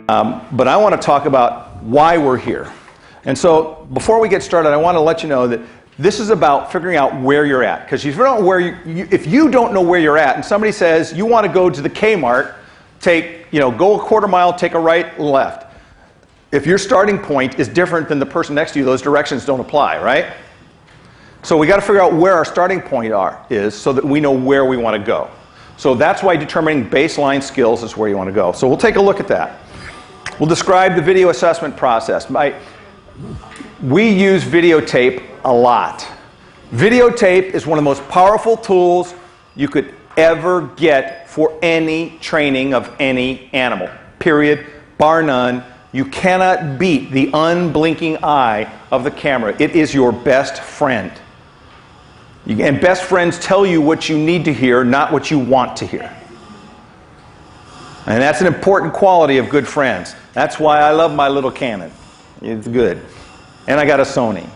But I want to talk about why we're here. And so before we get started, I want to let you know that this is about figuring out where you're at. Because if you don't know where you're at, and somebody says you want to go to the Kmart, go a quarter mile, take a right, left. If your starting point is different than the person next to you, those directions don't apply, right? So we got to figure out where our starting point is so that we know where we want to go. So that's why determining baseline skills is where you want to go. So we'll take a look at that. We'll describe the video assessment process. We use videotape a lot. Videotape is one of the most powerful tools you could ever get for any training of any animal. Period. Bar none. You cannot beat the unblinking eye of the camera. It is your best friend. And best friends tell you what you need to hear, not what you want to hear. And that's an important quality of good friends. That's why I love my little Canon. It's good. And I got a Sony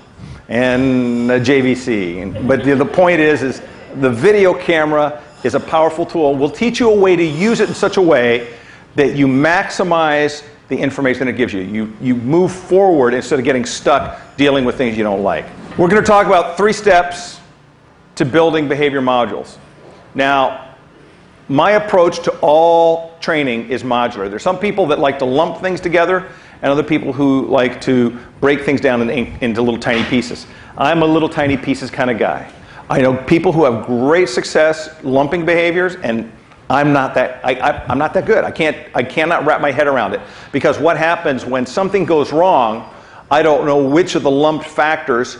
and a JVC. But the point is the video camera is a powerful tool. We'll teach you a way to use it in such a way that you maximize the information it gives you. You move forward instead of getting stuck dealing with things you don't like. We're going to talk about 3 steps to building behavior modules. Now, my approach to all training is modular. There's some people that like to lump things together and other people who like to break things down into little tiny pieces. I'm a little tiny pieces kind of guy. I know people who have great success lumping behaviors, and I'm not that good. I cannot wrap my head around it, because what happens when something goes wrong, I don't know which of the lumped factors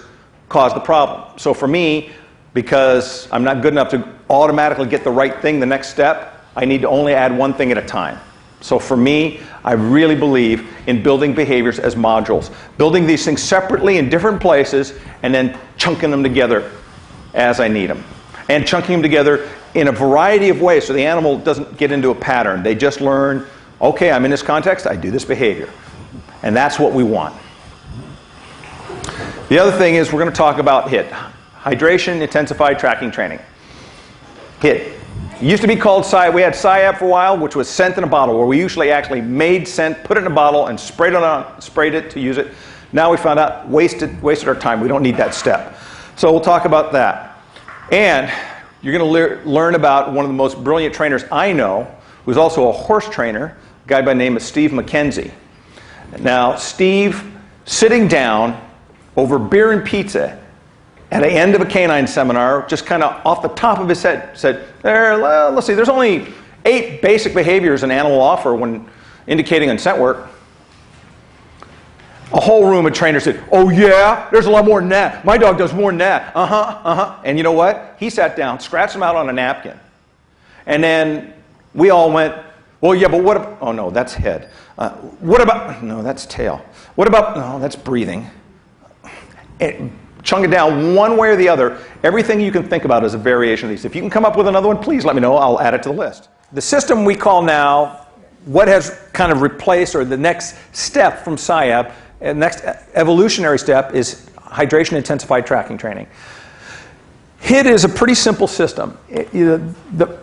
caused the problem. So for me, because I'm not good enough to automatically get the right thing the next step, I need to only add one thing at a time. So for me, I really believe in building behaviors as modules. Building these things separately in different places and then chunking them together as I need them. And chunking them together in a variety of ways so the animal doesn't get into a pattern. They just learn, okay, I'm in this context, I do this behavior. And that's what we want. The other thing is we're going to talk about HIT. Hydration Intensified Tracking Training. HIT. It used to be called SciAP. We had SciAP for a while, which was scent in a bottle, where we usually actually made scent, put it in a bottle, and sprayed it to use it. Now we found out wasted our time. We don't need that step. So we'll talk about that. And you're going to learn about one of the most brilliant trainers I know, who's also a horse trainer, a guy by the name of Steve McKenzie. Now, Steve, sitting down over beer and pizza at the end of a canine seminar, just kind of off the top of his head, said, let's see, there's only 8 basic behaviors an animal offer when indicating on scent work. A whole room of trainers said, oh yeah, there's a lot more than that. My dog does more than that. And you know what? He sat down, scratched them out on a napkin. And then we all went, well, yeah, but what about, oh no, that's head. What about, no, that's tail. What about, no, that's breathing. Chunk it down one way or the other. Everything you can think about is a variation of these. If you can come up with another one, please let me know. I'll add it to the list. The system we call now, what has kind of replaced, or the next step from SciAP, and next evolutionary step, is Hydration Intensified Tracking Training. HIT is a pretty simple system. The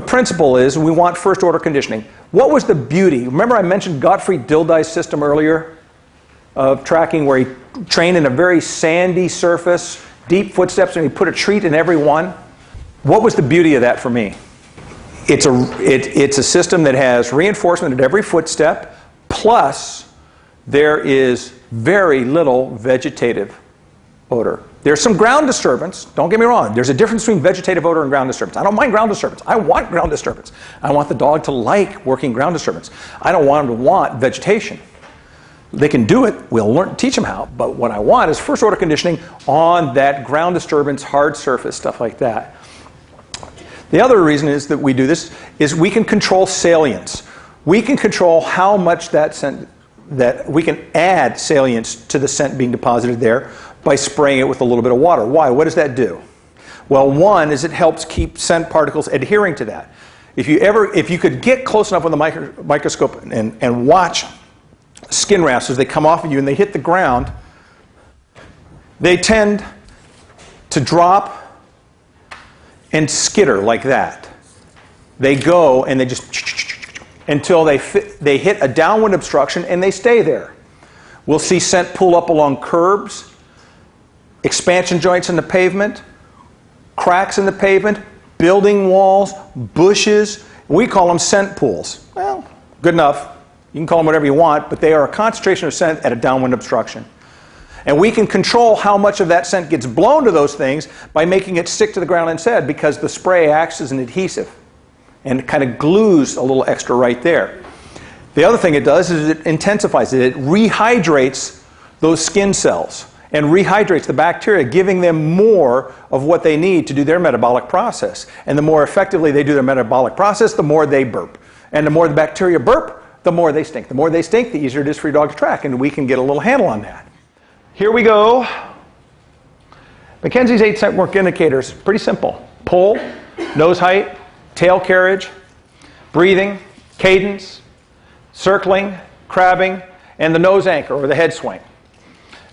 principle is we want first order conditioning. What was the beauty? Remember I mentioned Gottfried Dildei's system earlier of tracking, where he trained in a very sandy surface, deep footsteps, and he put a treat in every one? What was the beauty of that for me? It's a system that has reinforcement at every footstep, plus there is very little vegetative odor. There's some ground disturbance, don't get me wrong. There's a difference between vegetative odor and ground disturbance. I don't mind ground disturbance. I want ground disturbance. I want the dog to like working ground disturbance. I don't want him to want vegetation. They can do it, we'll teach them how, but what I want is first order conditioning on that ground disturbance, hard surface, stuff like that. The other reason is that we do this is we can control salience. We can control how much that scent, that we can add salience to the scent being deposited there by spraying it with a little bit of water. Why? What does that do? Well, one is it helps keep scent particles adhering to that. If you could get close enough with a microscope and watch skin rafts as they come off of you and they hit the ground, they tend to drop and skitter like that. They go and they just until they hit a downwind obstruction and they stay there. We'll see scent pull up along curbs, expansion joints in the pavement, cracks in the pavement, building walls, bushes. We call them scent pools. Well, good enough. You can call them whatever you want, but they are a concentration of scent at a downwind obstruction. And we can control how much of that scent gets blown to those things by making it stick to the ground instead, because the spray acts as an adhesive and it kind of glues a little extra right there. The other thing it does is it intensifies it. It rehydrates those skin cells and rehydrates the bacteria, giving them more of what they need to do their metabolic process. And the more effectively they do their metabolic process, the more they burp. And the more the bacteria burp, the more they stink. The more they stink, the easier it is for your dog to track, and we can get a little handle on that. Here we go. Mackenzie's 8 scent work indicators, pretty simple. Pull, nose height, tail carriage, breathing, cadence, circling, crabbing, and the nose anchor or the head swing.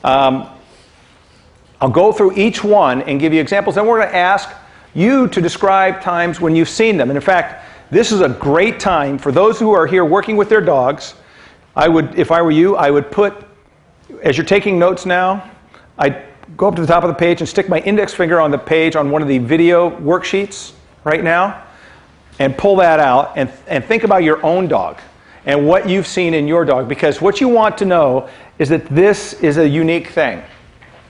I'll go through each one and give you examples. Then we're going to ask you to describe times when you've seen them. And in fact, this is a great time for those who are here working with their dogs. If I were you, I would put, as you're taking notes now, I'd go up to the top of the page and stick my index finger on the page on one of the video worksheets right now and pull that out and think about your own dog and what you've seen in your dog, because what you want to know is that this is a unique thing.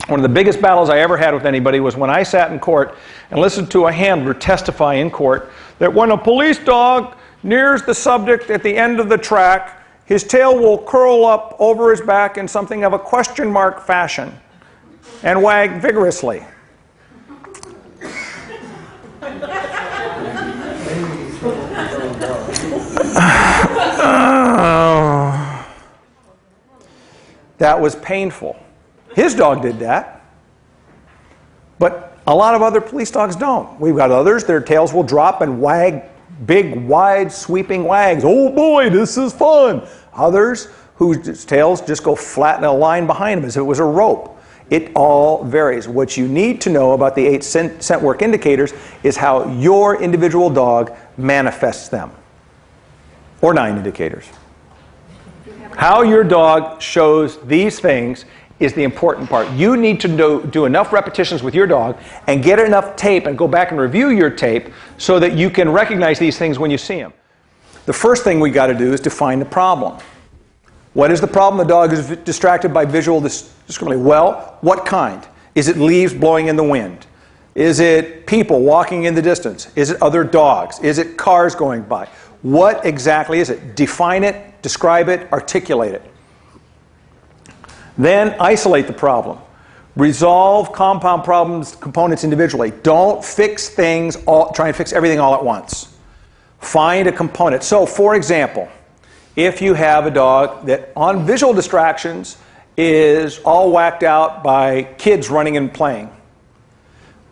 One of the biggest battles I ever had with anybody was when I sat in court and listened to a handler testify in court that when a police dog nears the subject at the end of the track, his tail will curl up over his back in something of a question mark fashion and wag vigorously. That was painful. His dog did that, but a lot of other police dogs don't. We've got others, their tails will drop and wag big, wide, sweeping wags. Oh boy, this is fun. Others whose tails just go flat in a line behind them as if it was a rope. It all varies. What you need to know about the 8 scent work indicators is how your individual dog manifests them. Or 9 indicators. How your dog shows these things is the important part. You need to do enough repetitions with your dog and get enough tape and go back and review your tape so that you can recognize these things when you see them. The first thing we got to do is define the problem. What is the problem? The dog is distracted by visual discrimination. Well, what kind? Is it leaves blowing in the wind? Is it people walking in the distance? Is it other dogs? Is it cars going by? What exactly is it? Define it, describe it, articulate it. Then isolate the problem. Resolve compound components individually. Don't fix things, try and fix everything all at once. Find a component. So, for example, if you have a dog that on visual distractions is all whacked out by kids running and playing,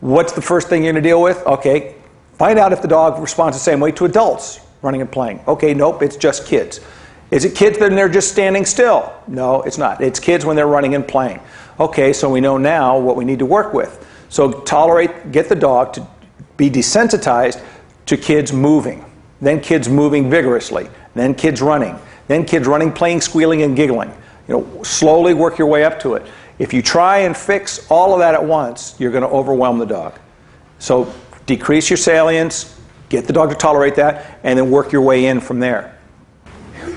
what's the first thing you're going to deal with? Okay, find out if the dog responds the same way to adults running and playing. Okay, nope, it's just kids. Is it kids when they're just standing still? No, it's not. It's kids when they're running and playing. Okay, so we know now what we need to work with. So get the dog to be desensitized to kids moving, then kids moving vigorously, then kids running, playing, squealing, and giggling. Slowly work your way up to it. If you try and fix all of that at once, you're going to overwhelm the dog. So decrease your salience, get the dog to tolerate that, and then work your way in from there.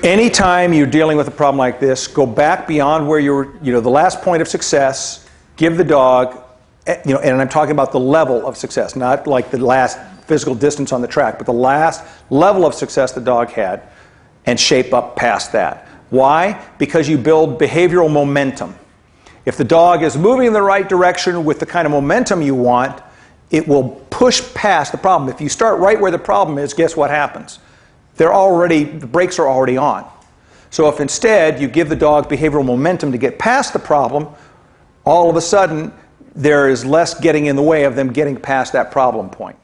Anytime you're dealing with a problem like this, go back beyond where you're, the last point of success, give the dog, and I'm talking about the level of success, not like the last physical distance on the track, but the last level of success the dog had, and shape up past that. Why? Because you build behavioral momentum. If the dog is moving in the right direction with the kind of momentum you want, it will push past the problem. If you start right where the problem is, guess what happens? The brakes are already on. So if instead you give the dog behavioral momentum to get past the problem, all of a sudden there is less getting in the way of them getting past that problem point.